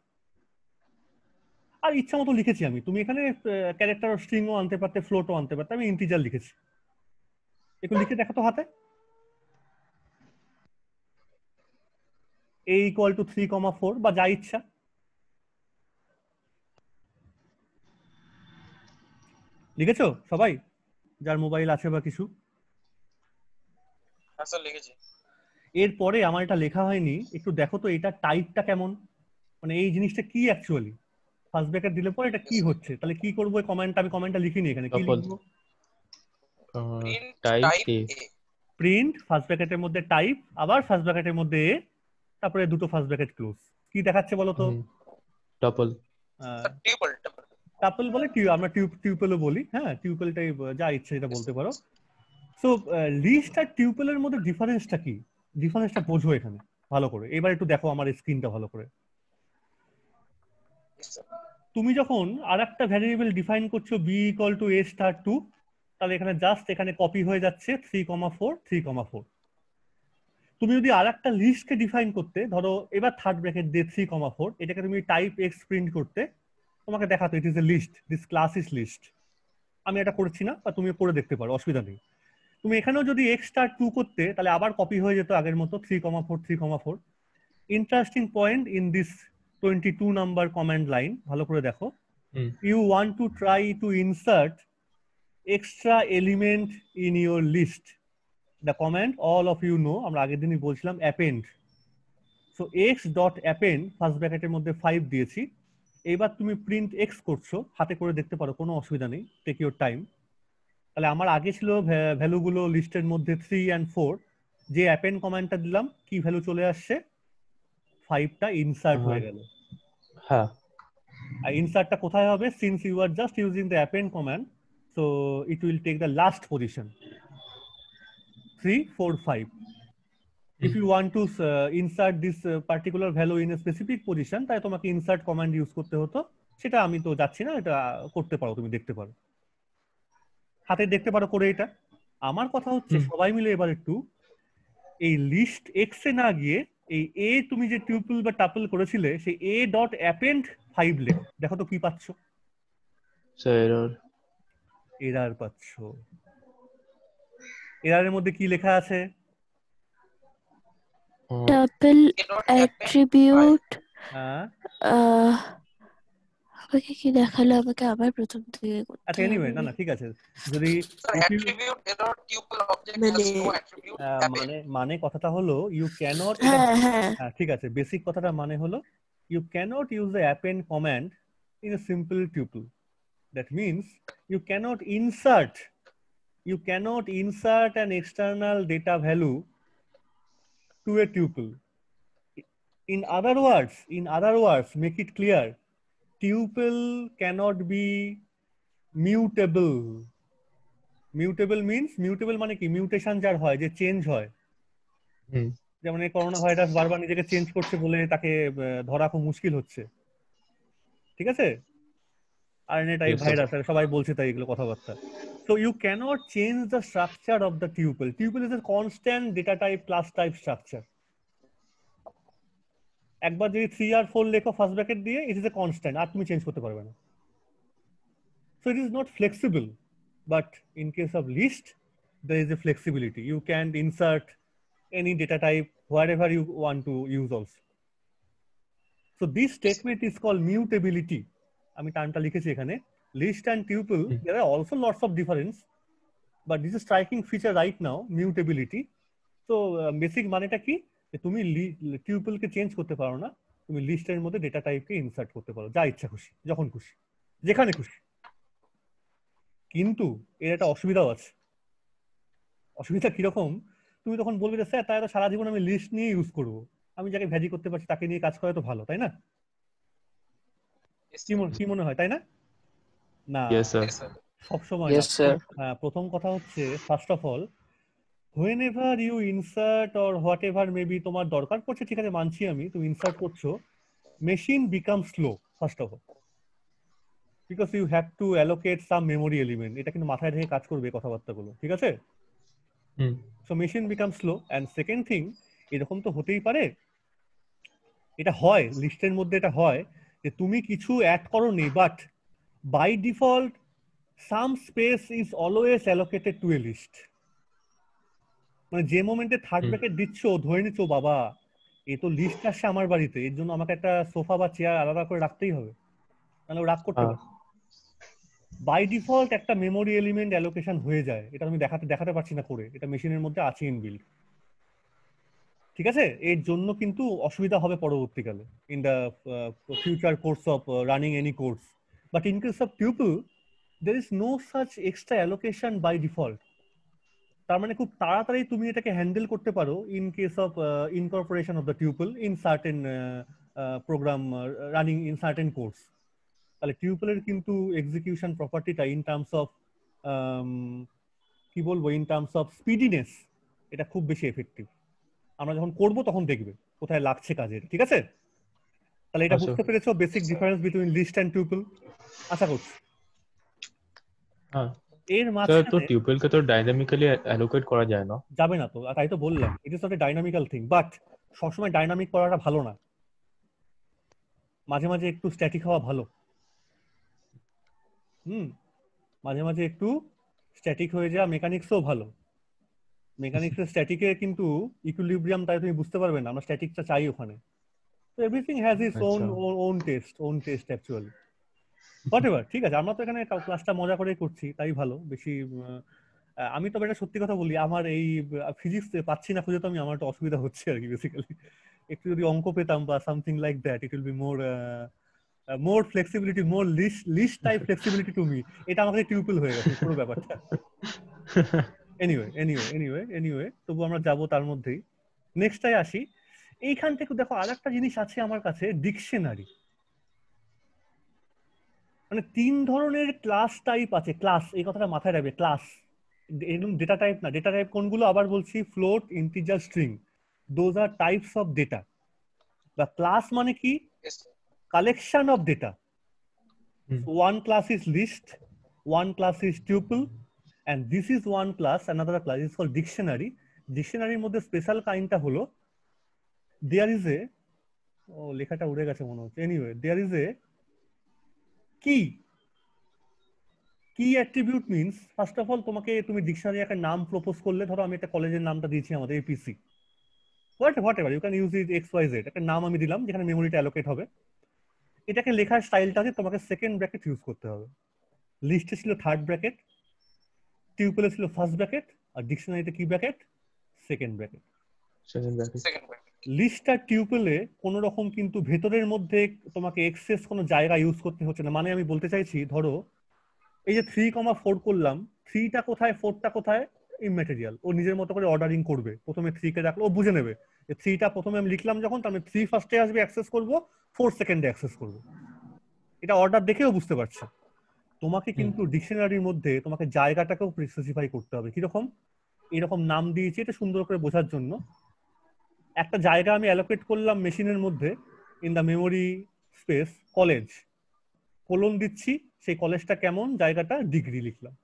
[SPEAKER 1] আর ইচ্ছা মতো লিখেছি আমি, তুমি এখানে ক্যারেক্টার স্ট্রিংও আনতে পারতে, ফ্লোটও আনতে পারতে, আমি ইন্টিজার লিখেছি। একটু লিখে দেখো তো হাতে, a ইকুয়াল টু 3,4 বা যা ইচ্ছা। লিখেছো সবাই যার মোবাইল আছে বা কিছু?
[SPEAKER 4] হ্যাঁ স্যার লিখেছি।
[SPEAKER 1] এরপরে আমার এটা লেখা হয়নি, একটু দেখো তো এটা টাইপটা কেমন, মানে এই জিনিসটা কি অ্যাকচুয়ালি। ফার্স্ট ব্র্যাকেট দিলে পরে এটা কি হচ্ছে, তাহলে কি করবো? কমেন্টটা আমি কমেন্টটা লিখিনি এখানে, কি লিখবো?
[SPEAKER 2] টাইপ এ,
[SPEAKER 1] প্রিন্ট ফার্স্ট ব্র্যাকেটের মধ্যে টাইপ, আবার ফার্স্ট ব্র্যাকেটের মধ্যে এ, তারপরে দুটো ফার্স্ট ব্র্যাকেট ক্লোজ। কি দেখাচ্ছে বলো তো?
[SPEAKER 2] টপল।
[SPEAKER 4] টিউপল
[SPEAKER 1] টাপল বলে, আমরা টিউপেলও বলি, হ্যাঁ টিউপেলটাই যা ইচ্ছে এটা বলতে পারো। সো লিস্ট আর টিউপেলের মধ্যে ডিফারেন্সটা কি? ডিফারেন্সটা বোঝো এখানে ভালো করে। এবার একটু দেখো আমার স্ক্রিনটা ভালো করে। তুমি যখন আর একটা ভ্যারিয়েবল ডিফাইন করছো B equal to A star 2, তাহলে এখানে জাস্ট এখানে কপি হয়ে যাচ্ছে 3,4 3,4। তুমি যদি আর একটা লিস্টকে ডিফাইন করতে, ধরো এবার থার্ড ব্র্যাকেট দিয়ে 3,4, এটাকে তুমি টাইপ এক্স প্রিন্ট করতে, তোমাকে দেখাতো it is a list, this class is list. আমি এটা করছি না, বা তুমি করে দেখতে পারো, অসুবিধা নেই। তুমি এখানেও যদি এক্স স্টার 2 করতে, তাহলে আবার কপি হয়ে যেত আগের মতো 3,4 3,4। Interesting point in this 22 number command line, ভালো করে দেখো। You want to try to insert extra element in your list. The command all of you know, আমরা আগের দিনই বলছিলাম append. So x dot append first ব্র্যাকেটের মধ্যে 5 দিয়েছি। এবার তুমি প্রিন্ট x করছো, হাতে করে দেখতে পারো, কোনো অসুবিধা নেই, টেক ইউর টাইম। তাহলে আমার আগে ছিল ভ্যালুগুলো লিস্টের মধ্যে 3 and 4, যে append কমান্ডটা দিলাম কি ভ্যালু চলে আসছে? 5টা ইনসার্ট হয়ে গেল।
[SPEAKER 2] হ্যাঁ,
[SPEAKER 1] আর ইনসার্টটা কোথায় হবে? Since you are just using the append command, so it will take the last position 3 4 5. If you want to insert this particular value in a specific position, তাই তোমাকে insert command ইউজ করতে হতো, সেটা আমি তো যাচ্ছি না, এটা করতে পারো, তুমি দেখতে পারো, হাতে দেখতে পারো করে এটা। আমার কথা হচ্ছে সবাই মিলে এবার একটু এই লিস্ট এক্স এ না গিয়ে এই এ তুমি যে টিউপল বা টাপল করেছিলে সেই এ ডট অ্যাপেন্ড 5 লেখো, দেখো তো কি পাচ্ছ?
[SPEAKER 2] এরর।
[SPEAKER 1] এরর পাচ্ছ। এররের মধ্যে কি লেখা আছে?
[SPEAKER 3] টাপল অ্যাট্রিবিউট আমাকে কি দেখালো? আমাকে আবার প্রথম থেকে করতে
[SPEAKER 1] আচ্ছা এনিওয়ে, না ঠিক আছে। যদি
[SPEAKER 4] attribute error tuple object has no attribute
[SPEAKER 1] মানে কথাটা হলো ইউ ক্যানট, হ্যাঁ ঠিক আছে, বেসিক কথাটা মানে হলো you can't use the append command in a simple tuple. That means you can't insert an external data value to a tuple. In other words, make it clear, tuple cannot be mutable. Mutable means, mutable মানে কি? Mutation যার হয়, যে change হয়, যেমন এই corona virus বারবার নিজেকে চেঞ্জ করছে বলে তাকে ধরা খুব মুশকিল হচ্ছে, ঠিক আছে? আরএনএ টাইপ ভাইরাস, সবাই বলছে তাই এগুলো কথাবার্তা। So you cannot change the structure of the tuple. Tuple is a constant data type class type structure. একবার যদি 3 আর 4 লেখো ফার্স্ট ব্র্যাকেট দিয়ে, it is a constant, আর তুমি চেঞ্জ করতে পারবে না। So it is not flexible, but in case of list there is a flexibility. You can insert any data type wherever you want to use also. So this statement is called mutability. আমি টার্মটা লিখেছি এখানে। List and tuple, there are also lots of difference, but this is striking feature right now, mutability. So basic মানেটা কি? তুমি টিউপলকে change করতে পারো না, তুমি লিস্টের মধ্যে ডেটা টাইপকে ইনসার্ট করতে পারো যা ইচ্ছা খুশি, যখন খুশি, যেখানে খুশি। কিন্তু এর একটা অসুবিধাও আছে। অসুবিধা কিরকম? তুমি তখন বলবে যে স্যার তাই তো সারা জীবন আমি লিস্ট নিয়ে ইউজ করবো, আমি যাকে ভ্যাজি করতে পারছি তাকে নিয়ে কাজ করা তো ভালো, তাই না? কি মনে হয়, তাই না? না,
[SPEAKER 2] Yes, sir.
[SPEAKER 1] সবসময় না।
[SPEAKER 6] Yes, sir.
[SPEAKER 1] হ্যাঁ, প্রথম কথা হচ্ছে first of all, whenever you insert or whatever maybe তোমার দরকার পড়ছে, ঠিক আছে মানছি আমি, তুমি ইনসার্ট করছো, machine becomes slow first of all because you have to allocate some memory element. এটা কিন্তু মাথায় রেখে কাজ করবে কথাবার্তাগুলো, ঠিক আছে?
[SPEAKER 2] হুম
[SPEAKER 1] So machine becomes slow, and second thing, এরকম তো হতেই পারে, এটা হয় লিস্টের মধ্যে, এটা হয় যে তুমি কিছু অ্যাড করোনি, but by default some space is always allocated to a list. মানে যে মোমেন্টে থার্ড
[SPEAKER 2] হুম।
[SPEAKER 1] ব্র্যাকেট দিচ্ছ, ধরে নিচ্ছ বাবা এ তো লিস্ট আসছে আমার বাড়িতে, এর জন্য আমাকে একটা সোফা বা চেয়ার আলাদা করে রাখতেই হবে, তাহলে ও রাগ করতে
[SPEAKER 2] হ্যাঁ
[SPEAKER 1] পারে। বাই ডিফল্ট একটা মেমোরি এলিমেন্ট অ্যালোকেশন হয়ে যায়, এটা আমি দেখাতে পারছি না করে, এটা মেশিনের মধ্যে আছে ইনবিল্ট, ঠিক আছে? এর জন্য কিন্তু অসুবিধা হবে পরবর্তীকালে in the future course of running any course, but in case of tuple দের is no such extra allocation by default. তার মানে খুব তাড়াতাড়ি তুমি এটাকে হ্যান্ডেল করতে পারো in case of incorporation of the tuple in certain program running in certain course. তাহলে টিউপলের কিন্তু এক্সিকিউশন প্রপার্টিটা ইন টার্মস অফ কি বলবো, ইন টার্মস অফ স্পিডিনেস এটা খুব বেশি এফেক্টিভ। আমরা যখন করবো তখন দেখবে কোথায় লাগছে কাজের, ঠিক আছে? তাহলে এটা
[SPEAKER 2] আচ্ছা।
[SPEAKER 1] বুঝতে পেরেছো basic difference between list and tuple, আশা করছি।
[SPEAKER 2] হ্যাঁ
[SPEAKER 1] এর
[SPEAKER 2] স্যার, তো
[SPEAKER 1] মাঝখানে
[SPEAKER 2] টিউপলকে তো ডাইনামিক্যালি অ্যালোকেট করা যায় না।
[SPEAKER 1] যাবে না তো, আর তাই তো বললাম it is not a dynamical thing, but সবসময় ডাইনামিক করাটা ভালো না, মাঝে মাঝে একটু স্ট্যাটিক হওয়া ভালো। মাঝে মাঝে একটু স্ট্যাটিক হয়ে যাওয়া মেকানিক্সও ভালো। মেকানিক্সের স্ট্যাটিকে কিন্তু ইকুইলিব্রিয়াম তাই তুমি বুঝতে পারবে না, আমরা স্ট্যাটিকটা চাই ওখানে। তো everything has its own test actually. Whatever, ঠিক আছে, আমরা তো এখানে ক্লাসটা মজা করে করছি, তাই ভালো বেশি। আমি তবে একটা সত্যি কথা বলি, আমার এই ফিজিক্স পাচ্ছি না খুঁজে, তো আমার একটা অসুবিধা হচ্ছে আর কি বেসিক্যালি। একটু যদি অঙ্ক পেতাম বা something like that, it will be more flexibility, more list type flexibility to me. এটা আমাকে টিউপল হয়ে গেছে পুরো ব্যাপারটা। এনিওয়ে তবু আমরা যাবো তার মধ্যেই। নেক্সটটাই আসি। এইখান থেকে দেখো আরেকটা জিনিস আছে আমার কাছে, ডিকশনারি। মানে 3 ধরনের ক্লাস টাইপ আছে। ক্লাস, এই কথাটা মাথায় রাখবে, ক্লাস এরকম ডেটা টাইপ না। ডেটা টাইপ কোনগুলো আবার বলছি, float, integer, string, those are types of data. বা ক্লাস মানে কি, collection of data. One class is list, one class is tuple, and this is one class, another class is called dictionary. ডিকশনারির মধ্যে special কাইন্ডটা হলো, there is a, ও লেখাটা উড়ে গেছে মনে হচ্ছে, এনিওয়ে দেয়ার ইজ এ কি। কি attribute means, first of all তুমি ডিকশনারি একটা নাম প্রপোজ করলে, ধরো আমি একটা কলেজের নামটা দিয়েছি আমাদের APC, whatever you can use it XYZ, একটা নাম আমি দিলাম যেখানে মেমোরিটা অ্যালোকেট হবে। এটাকে লেখার স্টাইলটা আছে, তোমাকে সেকেন্ড ব্র্যাকেট ইউজ করতে হবে। লিস্টে ছিল থার্ড ব্র্যাকেট, টিউপলে ছিল ফার্স্ট ব্র্যাকেট, আর ডিকশনারিতে কি ব্র্যাকেট, সেকেন্ড ব্র্যাকেট। লিস্ট আর টিউপলে কোনো রকম কিন্তু ভেতরের মধ্যে তোমাকে এক্সেস কোনো জায়গা ইউজ করতে হচ্ছে না। মানে আমি বলতে চাইছি, ধরো এই যে 3,4 করলাম, 3টা কোথায় 4টা কোথায় ইমম্যাটেরিয়াল, ও নিজের মতো করে অর্ডারিং করবে। প্রথমে 3 কে রাখলো, ও বুঝে নেবে যে 3টা প্রথমে আমি লিখলাম যখন, তার মানে 3 ফার্স্টে আসবে অ্যাক্সেস করব, 4 সেকেন্ডে অ্যাক্সেস করব। এটা অর্ডার দেখেও বুঝতে পারছি। তোমাকে কিন্তু ডিকশনারির মধ্যে তোমাকে জায়গাটাকেও স্পেসিফাই করতে হবে। কিরকম, এরকম নাম দিয়েছি এটা সুন্দর করে বোঝার জন্য। একটা জায়গা আমি অ্যালোকেট করলাম মেশিনের মধ্যে in the memory space, college, colon দিচ্ছি, সেই কলেজটা কেমন জায়গাটা, ডিগ্রি লিখলাম,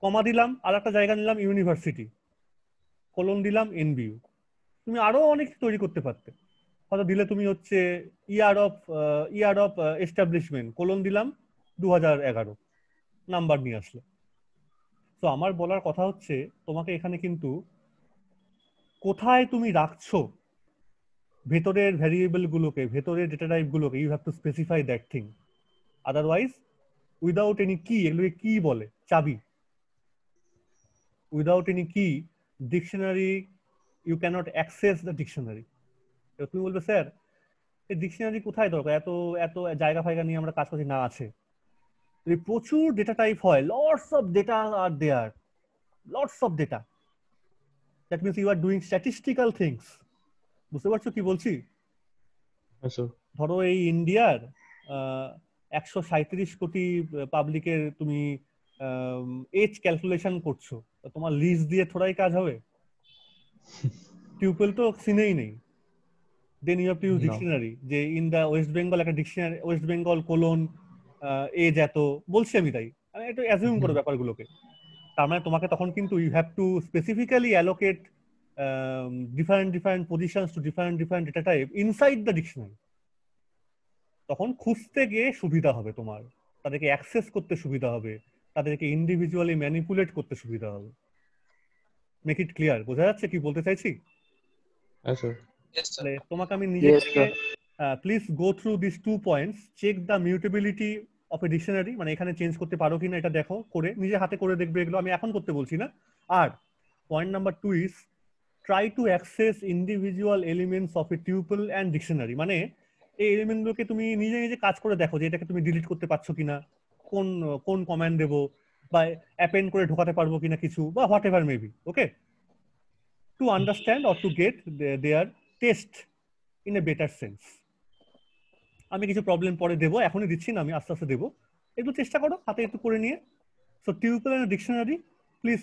[SPEAKER 1] কমা দিলাম, আর একটা জায়গা নিলাম ইউনিভার্সিটি, কোলন দিলাম NBU। তুমি আরো অনেক তৈরি করতে পারতে, হয়তো দিলে তুমি হচ্ছে ইয়ার অফ এস্টাবলিশমেন্ট, কোলন দিলাম 2011, নাম্বার নিয়ে আসলো। তো আমার বলার কথা হচ্ছে, তোমাকে এখানে কিন্তু কোথায় তুমি রাখছো ভেতরের ভ্যারিয়েবল গুলোকে, ভেতরের ডেটা টাইপ গুলোকে, you have to specify that thing. Otherwise without any key, এগুলোকে কি বলে, চাবি, without any key dictionary you can't access the dictionary. তুমি বলবে স্যার এই ডিকশনারি কোথায় দরকার, এত এত জায়গা ফায়গা নিয়ে আমরা কাজ করছি, না আছে। প্রচুর ডেটা টাইপ হয়, lots of data are there, lots of data, that means you are doing statistical things. বুঝতে পারছো কি বলছি? ধরো এই ইন্ডিয়ার 137 কোটি পাবলিকের তুমি এজ ক্যালকুলেশন করছো, তোমার লিস্ট দিয়ে থোড়াই কাজ হবে? টিউপল তো সিনেই নেই। Then you have to use dictionary, যে ইন দা ওয়েস্ট বেঙ্গল একটা ডিকশনারি, ওয়েস্ট বেঙ্গল কোলন এজ এত, বলছি আমি তাই, আমি একটু অ্যাজিউম করো ব্যাপারগুলোকে। তার মানে তোমাকে তখন কিন্তু you have to specifically allocate different positions to different data type inside the dictionary. তখন খুঁজতে গিয়ে সুবিধা হবে, তোমার তাদেরকে অ্যাক্সেস করতে সুবিধা হবে, তাদেরকে ইন্ডিভিজুয়ালি ম্যানিপুলেট করতে সুবিধা হবে। মেক ইট ক্লিয়ার, বোঝা যাচ্ছে কি বলতে চাইছি? তাহলে তোমাকে আমি নিজে থেকে please go through this 2 points, check the mutability of a dictionary, মানে এখানে চেঞ্জ করতে পারো কিনা এটা দেখো, করে নিজে হাতে করে দেখবে, এগুলো আমি এখন করতে বলছি না। আর point number 2 is try to access individual elements of a tuple and dictionary, মানে এই এলিমেন্টগুলোকে তুমি নিজে নিজে কাজ করে দেখো যে এটাকে তুমি ডিলিট করতে পারছো কিনা, কোন কোন কমান্ড দেবো, বা অ্যাপেন্ড করে ঢোকাতে পারবো কিনা কিছু, বা whatever maybe, okay, to understand or to get their taste in a better sense. আমি কিছু প্রবলেম পরে দেবো, এখনই দিচ্ছি না, আমি আস্তে আস্তে দেবো, একটু চেষ্টা করো হাতে একটু করে নিয়ে। So tuple and dictionary, please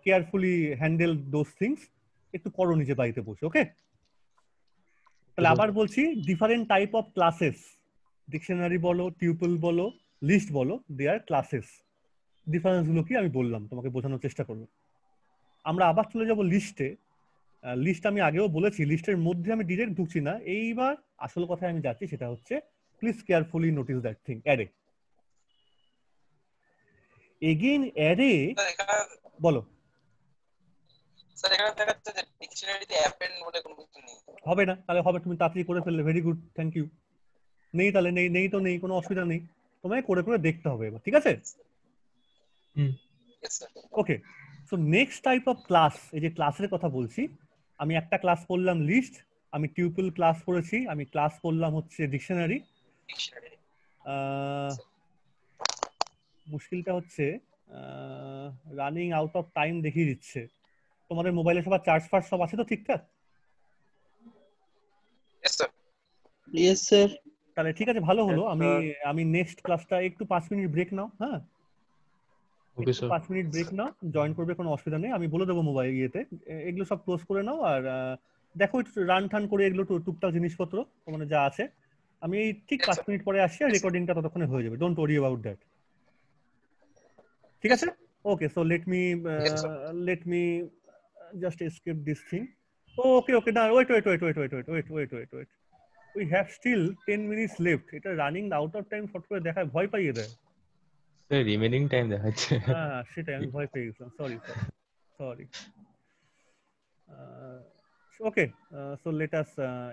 [SPEAKER 1] carefully handle those things, একটু করো নিজে বাড়িতে বসে, ওকে? তাহলে আবার বলছি, different type of classes, dictionary বলো, টিউপল বলো, লিস্ট বলো, দে আর ক্লাসেস। ডিফারেন্স গুলো কি আমি বললাম, তোমাকে বোঝানোর চেষ্টা করবো। আমরা আবার চলে যাব লিস্টে। লিস্ট আমি আগেও বলেছি, লিস্টের মধ্যে আমি ডিরেক্ট ঢুকছি না, এইবার আসল কথায় আমি যাচ্ছি, সেটা হচ্ছে please carefully notice that thing, array. Again array, বলো।
[SPEAKER 4] স্যার এখানে দেখাচ্ছে যে ডিকশনারিতে অ্যাপেন্ড বলে কোনো কিছু নেই।
[SPEAKER 1] হবে না, তাহলে হবে, তুমি তাড়াতাড়ি করে ফেললে, ভেরি গুড, থ্যাংক ইউ। নেই তাহলে নেই, নেই তো নেই, কোনো অসুবিধা নেই, তোমায় করে করে দেখতে হবে এবার, ঠিক আছে? Okay, so next type of class, এই যে ক্লাসের কথা বলছি, আমি একটা ক্লাস পড়লাম লিস্ট, আমি টিউপল ক্লাস পড়েছি, আমি ক্লাস পড়লাম হচ্ছে ডিকশনারি। মুশকিলটা হচ্ছে রানিং আউট অফ টাইম দেখিয়ে দিচ্ছে। তোমাদের মোবাইলে সবার চার্জ ফার্জ সব আছে তো ঠিকঠাক?
[SPEAKER 5] Yes sir.
[SPEAKER 1] তাহলে ঠিক আছে, ভালো হলো। আমি নেক্সট ক্লাসটা একটু 5 মিনিট ব্রেক নাও, হ্যাঁ 5 মিনিট ব্রেক নাও, জয়েন করবে, কোনো অসুবিধা নেই, আমি বলে দেবো মোবাইল ইয়েতে, এগুলো সব ক্লোজ করে নাও, আর দেখো একটু রান টান করে এগুলো টুকটাক জিনিসপত্র মানে যা আছে, আমি এই ঠিক 5 মিনিট পরে আসছি, আর রেকর্ডিংটা ততক্ষণে হয়ে যাবে, ডোন্ট ওয়ারি অ্যাবাউট দ্যাট, ঠিক আছে? Okay, so let me just escape this thing. Okay না, wait, we have still 10 minutes left, এটা রানিং আউট অফ টাইম ফট করে দেখায়, ভয় পাইয়ে দেয়।
[SPEAKER 2] রিমেনিং টাইম দেখাচ্ছে।
[SPEAKER 1] হ্যাঁ সেটাই, আমি ভয় পেয়ে গেছিলাম, sorry. Okay, so let us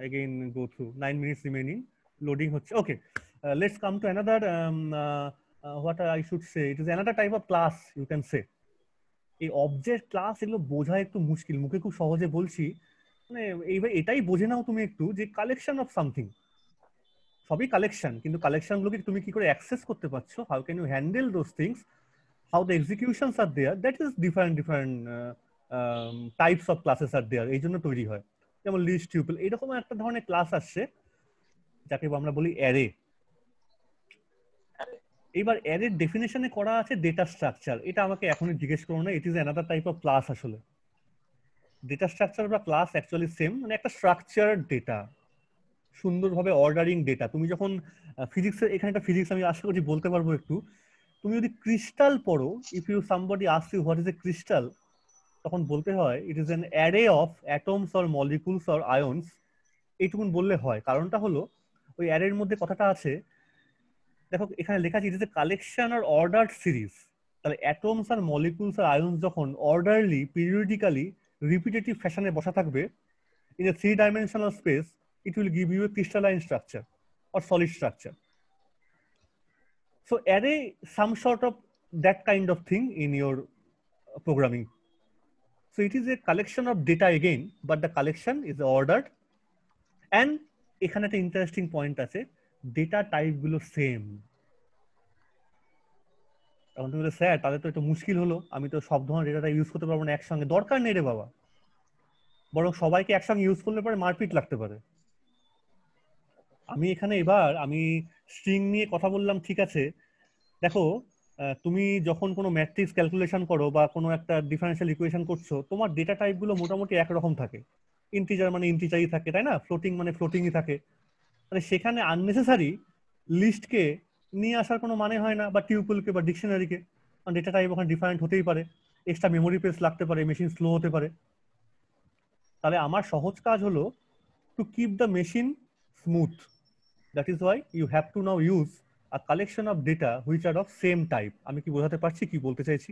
[SPEAKER 1] again go through 9 minutes remaining, loading হচ্ছে। Okay, let's come to another what I should say, it is another type of class you can say. এই object class, এগুলো বোঝা একটু মুশকিল, মুখে খুব সহজে বলছি, মানে এইবার এটাই বোঝে নাও তুমি একটু, যে কালেকশন অফ সামথিং, সবই কালেকশন, কিন্তু কালেকশনগুলোকে তুমি কি করে অ্যাক্সেস করতে পারছো, how can you handle those things, how the executions are there, that is different types of classes are there, এই জন্য তৈরি হয়। যেমন লিস্ট, টিউপল, এইরকম একটা ধরনের ক্লাস আসছে যাকে আমরা বলি অ্যারে। এইবার অ্যারের ডেফিনেশনে করা আছে ডেটা স্ট্রাকচার, এটা আমাকে এখনই জিজ্ঞেস করো না, it is another type of class. আসলে ডেটা স্ট্রাকচার বা ক্লাস অ্যাকচুয়ালি সেম, মানে একটা স্ট্রাকচার ডেটা, সুন্দরভাবে অর্ডারিং ডেটা। তুমি যখন ফিজিক্সের, এখানে একটা ফিজিক্স আমি আশা করছি বলতে পারবো একটু, তুমি যদি ক্রিস্টাল পড়ো, if you somebody ask you what is a crystal, তখন বলতে হয় it is an array of atoms or molecules or ions, এইটুকুন বললে হয়। কারণটা হলো ওই অ্যারের মধ্যে কথাটা আছে, দেখো এখানে লেখা আছে ইট ইজ এ কালেকশন আর অর্ডার্ড সিরিজ। তাহলে অ্যাটমস আর মলিকুলস আর আয়ন্স যখন অর্ডারলি, পিরিয়ডিক্যালি, রিপিটেটিভ ফ্যাশনে বসা থাকবে in a 3-dimensional space, it will give you a crystalline structure or solid structure. So array some sort of that kind of thing in your programming. So it is a collection of data again, but the collection is ordered, and এখানে একটা interesting point আছে, data type গুলো same. এখন তুমি বলে sir তাহলে তো একটু মুশকিল হলো, আমি তো সব ধরনের ডেটা ইউজ করতে পারবো না একসঙ্গে। দরকার নেই রে বাবা, বরং সবাইকে একসঙ্গে ইউজ করলে পরে মারপিট লাগতে পারে। আমি এখানে এবার আমি স্ট্রিং নিয়ে কথা বললাম, ঠিক আছে। দেখো, তুমি যখন কোনো ম্যাট্রিক্স ক্যালকুলেশন করো বা কোনো একটা ডিফারেন্সিয়াল ইকুয়েশন করছো, তোমার ডেটা টাইপগুলো মোটামুটি একরকম থাকে। ইন্টিজার মানে ইন্টিজারই থাকে, তাই না? ফ্লোটিং মানে ফ্লোটিংই থাকে। মানে সেখানে আননেসেসারি লিস্টকে নিয়ে আসার কোনো মানে হয় না, বা টিউপলকে বা ডিকশনারিকে। কারণ ডেটা টাইপ ওখানে ডিফারেন্ট হতেই পারে, এক্সট্রা মেমোরি স্পেস লাগতে পারে, মেশিন স্লো হতে পারে। তাহলে আমার সহজ কাজ হলো to keep the machine smooth. That is why you have to now use a collection of data which are of same type. আমি কি বোঝাতে পারছি, কি বলতে চাইছি?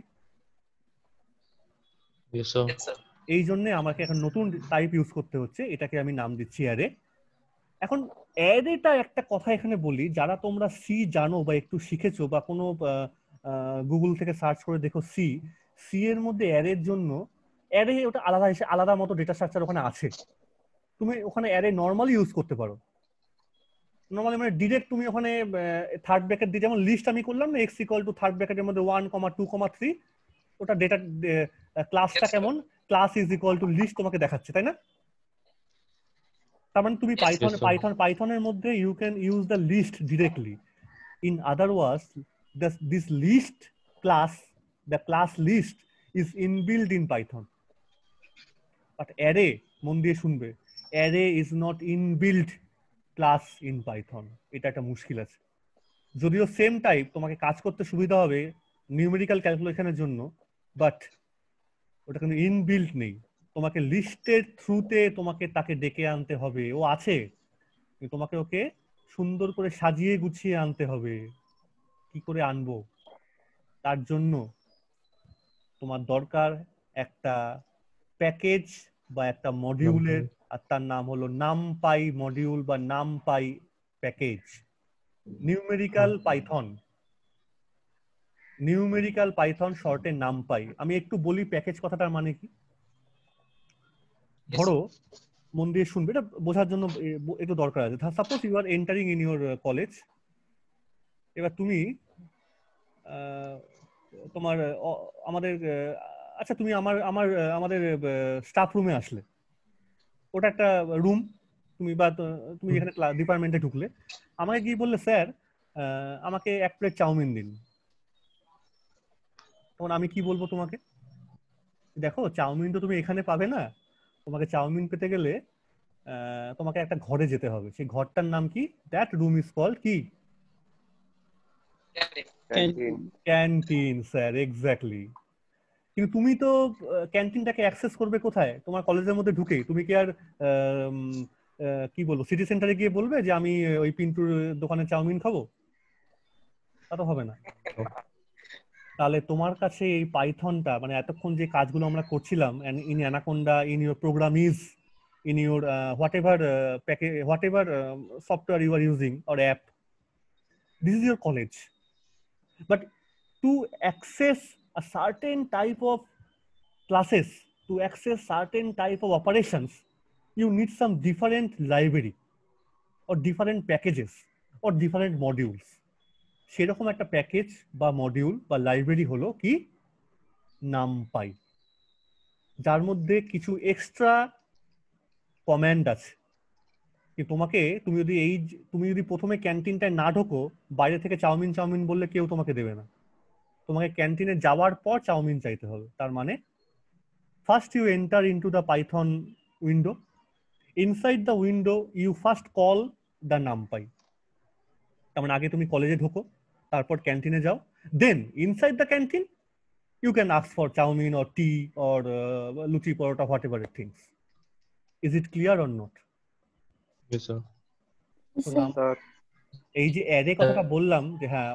[SPEAKER 2] Yes, sir.
[SPEAKER 4] Yes, sir.
[SPEAKER 1] এই জন্য আমাকে এখন নতুন টাইপ ইউজ করতে হচ্ছে, এটাকে আমি নাম দিচ্ছি অ্যারে। এখন অ্যারেটা একটা কথা এখানে বলি, যারা তোমরা সি জানো বা একটু শিখেছো বা কোনো গুগল থেকে সার্চ করে দেখো সি এর মধ্যে অ্যারের জন্য অ্যারে ওটা আলাদা আলাদা মতো ডেটা স্ট্রাকচার ওখানে আছে। তুমি ওখানে অ্যারে নর্মালি ইউজ করতে পারো। নর্মালি মানে ডিরেক্ট তুমি ওখানে থার্ড ব্র্যাকেট দিয়ে, যেমন লিস্ট আমি করলাম না, এক্স ইকুয়াল টু থার্ড ব্র্যাকেটের মধ্যে 1,2,3, ওটা ডেটা ক্লাসটা
[SPEAKER 4] Yes,
[SPEAKER 1] কেমন, class is equal to list তোমাকে দেখাচ্ছে, তাই না? তার মানে তুমি
[SPEAKER 4] Yes,
[SPEAKER 1] পাইথনের মধ্যে you can use the list directly. In other words, this list class, the class list is inbuilt in Python. But array, মন দিয়ে শুনবে, array is not inbuilt class in Python. এটা একটা মুশকিল আছে। যদিও সেম টাইপ তোমাকে কাজ করতে সুবিধা হবে নিউমেরিক্যাল ক্যালকুলেশনের জন্য, বাট ওটা কিন্তু ইনবিল্ড নেই। তোমাকে লিস্টের থ্রুতে তোমাকে তাকে ডেকে আনতে হবে। ও আছে, তোমাকে ওকে সুন্দর করে সাজিয়ে গুছিয়ে আনতে হবে। কি করে আনবো? তার জন্য তোমার দরকার একটা প্যাকেজ বা একটা মডিউলের, আর তার নাম হলো নামপাই মডিউল বা নামপাই প্যাকেজ। নিউমেরিক্যাল পাইথন শর্টে নামপাই। আমি একটু বলি প্যাকেজ কথাটার মানে কি। ধরো, মন দিয়ে শুনবে, এটা বোঝার জন্য একটু দরকার আছে। Suppose you are entering in your college. এবার তুমি তোমার আমাদের আচ্ছা, তুমি আমাদের স্টাফ রুমে আসলে, ওটা একটা রুম, তুমি বা তুমি এখানে ডিপার্টমেন্টে ঢুকলে, আমাকে কি বললে, স্যার আমাকে 1 প্লেট চাউমিন দিন। তখন আমি কি বলবো তোমাকে? দেখো, চাউমিন তো তুমি এখানে পাবে না। তোমাকে চাউমিন পেতে গেলে তোমাকে একটা ঘরে যেতে হবে। সেই ঘরটার নাম কি? দ্যাট রুম ইজ কল্ড কি? Canteen, sir, exactly. কিন্তু তুমি তো ক্যান্টিনটাকে অ্যাক্সেস করবে কোথায়? তোমার কলেজের মধ্যে ঢুকে তুমি কি আর কি বলবো, সিটি সেন্টারে গিয়ে বলবে যে আমি ওই পিন্টুর দোকানে চাউমিন খাবো? তা তো হবে না। তাহলে তোমার কাছে এই পাইথনটা, মানে এতক্ষণ যে কাজগুলো আমরা করছিলাম in anaconda, in your program is, in your whatever package, whatever software you are using or app, this is your college. But to access a certain type of classes, to access certain type of operations, you need some different library or different packages or different modules. সেরকম একটা package বা module বা library হলো কি? NumPy, যার মধ্যে কিছু extra command আছে। তুমি যদি প্রথমে ক্যান্টিনটায় না ঢোকো, বাইরে থেকে চাউমিন বললে কেউ তোমাকে দেবে না। তোমাকে ক্যান্টিনে যাওয়ার পর চাউমিন চাইতে হবে। তার মানে first you enter into the Python window. Inside the window you first call the NumPy. তার মানে আগে তুমি কলেজে ঢোকো, তারপর ক্যান্টিনে যাও, then inside the canteen you can ask for chowmein or tea or luchi paratha, whatever things. Is it clear or not?
[SPEAKER 2] Yes, sir.
[SPEAKER 1] এই যে অ্যারে কথাটা বললাম, যে হ্যাঁ,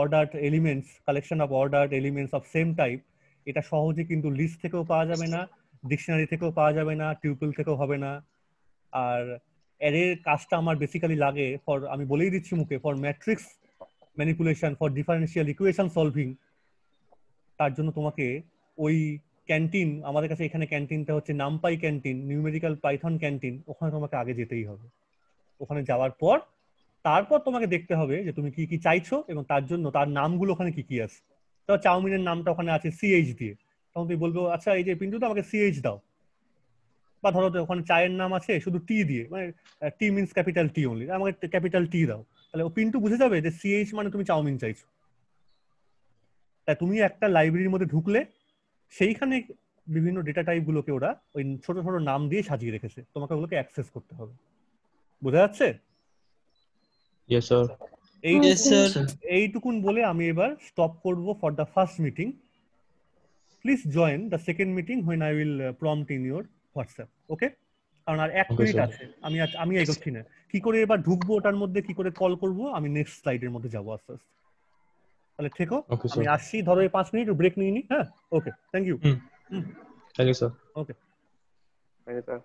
[SPEAKER 1] ordered elements, collection of ordered elements of same type, এটা সহজে কিন্তু list থেকেও পাওয়া যাবে না, ডিকশনারি থেকেও পাওয়া যাবে না, টিউপল থেকেও হবে না। আর অ্যারের কাজটা আমার বেসিক্যালি লাগে ফর, আমি বলেই দিচ্ছি মুখে, for matrix manipulation, for differential equation solving. তার জন্য তোমাকে ওই ক্যান্টিন, আমাদের কাছে এখানে ক্যান্টিনটা হচ্ছে NumPy canteen, numerical Python canteen, ওখানে তোমাকে আগে যেতেই হবে। ওখানে যাওয়ার পর তারপর তোমাকে দেখতে হবে যে তুমি কি কি চাইছো এবং তার জন্য তার নামগুলো ওখানে কি কি আছে। তো চাউমিনের নামটা ওখানে আছে সিএইচ দিয়ে, তখন তুমি বলবো আচ্ছা এই যে পিন্টু, তো আমাকে সিএইচ দাও। বা ধরো তো ওখানে চায়ের নাম আছে শুধু টি দিয়ে, মানে টি মিনস ক্যাপিটাল টি অনলি, আমাকে ক্যাপিটাল টি দাও, তাহলে ও পিন্টু বুঝে যাবে যে সিএইচ মানে তুমি চাউমিন চাইছো। তাই তুমি একটা লাইব্রেরির মধ্যে ঢুকলে সেইখানে বিভিন্ন ডেটা টাইপ গুলোকে ওরা ওই ছোট ছোট নাম দিয়ে সাজিয়ে রেখেছে, তোমাকে ওগুলোকে অ্যাক্সেস করতে হবে। বোঝা যাচ্ছে?
[SPEAKER 2] Yes sir.
[SPEAKER 1] এই
[SPEAKER 5] Yes, sir.
[SPEAKER 1] এইটুকুন বলে আমি এবার স্টপ করব for the first meeting. Please join the second meeting when I will prompt in your WhatsApp. Okay? কারণ আর 1
[SPEAKER 2] Okay,
[SPEAKER 1] মিনিট
[SPEAKER 2] sir.
[SPEAKER 1] আছে, আমি এগোচ্ছি না। কি করে এবার ঢুকবো ওটার মধ্যে, কি করে কল করব, আমি নেক্সট স্লাইডের মধ্যে যাবো আস্তে আস্তে। তাহলে থেকো,
[SPEAKER 2] Okay,
[SPEAKER 1] আমি
[SPEAKER 2] sir.
[SPEAKER 1] আসছি, ধরো এই 5 মিনিট ব্রেক নিয়ে নি। হ্যাঁ, okay, thank you.
[SPEAKER 2] Thank you, sir.
[SPEAKER 1] Okay.
[SPEAKER 7] Thank you, sir.